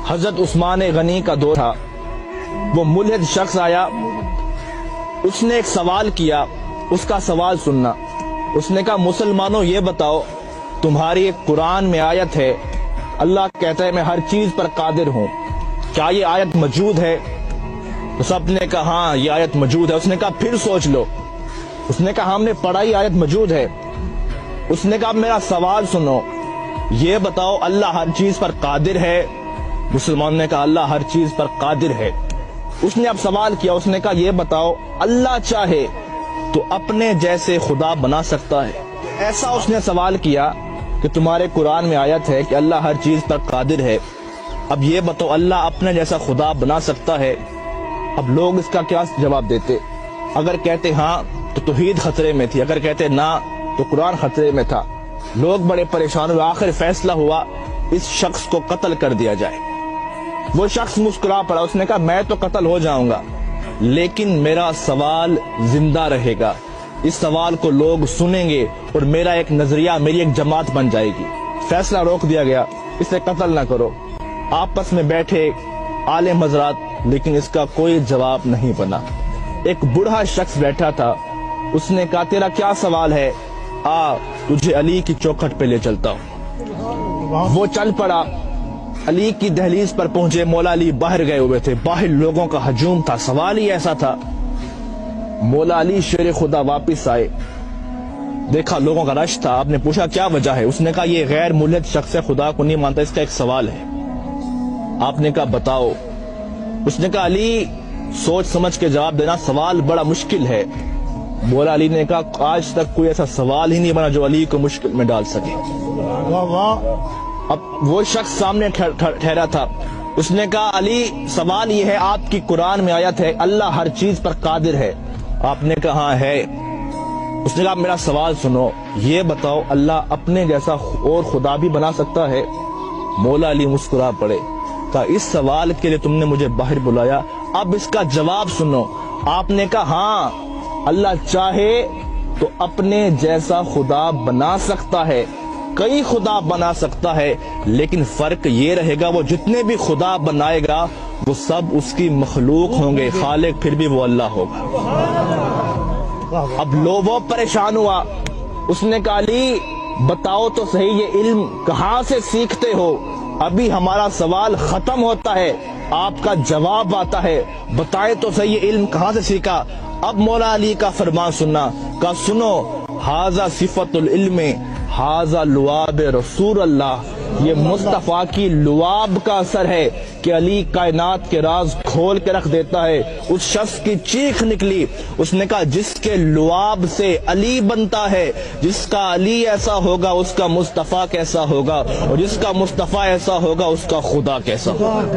حضرت عثمان غنی کا دور تھا، وہ ملحد شخص آیا، اس نے ایک سوال کیا، اس کا سوال سننا۔ اس نے کہا مسلمانوں یہ بتاؤ، تمہاری ایک قرآن میں آیت ہے، اللہ کہتا ہے میں ہر چیز پر قادر ہوں، کیا یہ آیت موجود ہے؟ تو سب نے کہا ہاں یہ آیت موجود ہے۔ اس نے کہا پھر سوچ لو۔ اس نے کہا ہم نے پڑھا یہ آیت موجود ہے۔ اس نے کہا میرا سوال سنو، یہ بتاؤ اللہ ہر چیز پر قادر ہے؟ مسلمان نے کہا اللہ ہر چیز پر قادر ہے۔ اس نے اب سوال کیا، اس نے کہا یہ بتاؤ اللہ چاہے تو اپنے جیسے خدا بنا سکتا ہے؟ ایسا اس نے سوال کیا کہ تمہارے قرآن میں آیت ہے کہ اللہ ہر چیز پر قادر ہے، اب یہ بتاؤ اللہ اپنے جیسا خدا بنا سکتا ہے؟ اب لوگ اس کا کیا جواب دیتے؟ اگر کہتے ہاں تو توحید خطرے میں تھی، اگر کہتے نہ تو قرآن خطرے میں تھا۔ لوگ بڑے پریشان ہوئے، آخر فیصلہ ہوا اس شخص کو قتل کر دیا جائے۔ وہ شخص مسکرا پڑا، اس نے کہا میں تو قتل ہو جاؤں گا لیکن میرا سوال زندہ رہے گا، اس سوال کو لوگ سنیں گے اور میرا ایک نظریہ، میری ایک جماعت بن جائے گی۔ فیصلہ روک دیا گیا، اسے قتل نہ کرو۔ آپس میں بیٹھے عالم حضرات، لیکن اس کا کوئی جواب نہیں بنا۔ ایک بوڑھا شخص بیٹھا تھا، اس نے کہا تیرا کیا سوال ہے؟ آ تجھے علی کی چوکھٹ پہ لے چلتا ہوں۔ وہ چل پڑا، علی کی دہلیز پر پہنچے، مولا علی باہر گئے ہوئے تھے، باہر لوگوں کا ہجوم تھا، سوال ہی ایسا تھا۔ مولا علی شیر خدا واپس آئے، دیکھا لوگوں کا رش تھا، آپ نے پوچھا کیا وجہ ہے؟ اس نے کہا یہ غیر ملحد شخص خدا کو نہیں مانتا، اس کا ایک سوال ہے۔ آپ نے کہا بتاؤ۔ اس نے کہا علی سوچ سمجھ کے جواب دینا، سوال بڑا مشکل ہے۔ مولا علی نے کہا آج تک کوئی ایسا سوال ہی نہیں بنا جو علی کو مشکل میں ڈال سکے۔ اب وہ شخص سامنے ٹھہرا تھا، اس نے کہا علی سوال یہ ہے، آپ کی قرآن میں آیت ہے اللہ ہر چیز پر قادر ہے؟ آپ نے کہا ہاں ہے۔ اس نے کہا میرا سوال سنو، یہ بتاؤ اللہ اپنے جیسا اور خدا بھی بنا سکتا ہے؟ مولا علی مسکرا پڑے، کہا اس سوال کے لیے تم نے مجھے باہر بلایا، اب اس کا جواب سنو۔ آپ نے کہا ہاں اللہ چاہے تو اپنے جیسا خدا بنا سکتا ہے، کئی خدا بنا سکتا ہے، لیکن فرق یہ رہے گا وہ جتنے بھی خدا بنائے گا وہ سب اس کی مخلوق ہوں گے، خالق پھر بھی وہ اللہ ہوگا۔ اب لوگوں پریشان ہوا، اس نے کہا علی بتاؤ تو صحیح یہ علم کہاں سے سیکھتے ہو؟ ابھی ہمارا سوال ختم ہوتا ہے، آپ کا جواب آتا ہے، بتائے تو صحیح یہ علم کہاں سے سیکھا؟ اب مولا علی کا فرمان سننا، کہا سنو ھذا صفت العلم ھذا لعاب رسول اللہ، یہ مصطفیٰ کی لعاب کا اثر ہے کہ علی کائنات کے راز کھول کے رکھ دیتا ہے۔ اس شخص کی چیخ نکلی، اس نے کہا جس کے لعاب سے علی بنتا ہے، جس کا علی ایسا ہوگا اس کا مصطفیٰ کیسا ہوگا، اور جس کا مصطفیٰ ایسا ہوگا اس کا خدا کیسا ہوگا۔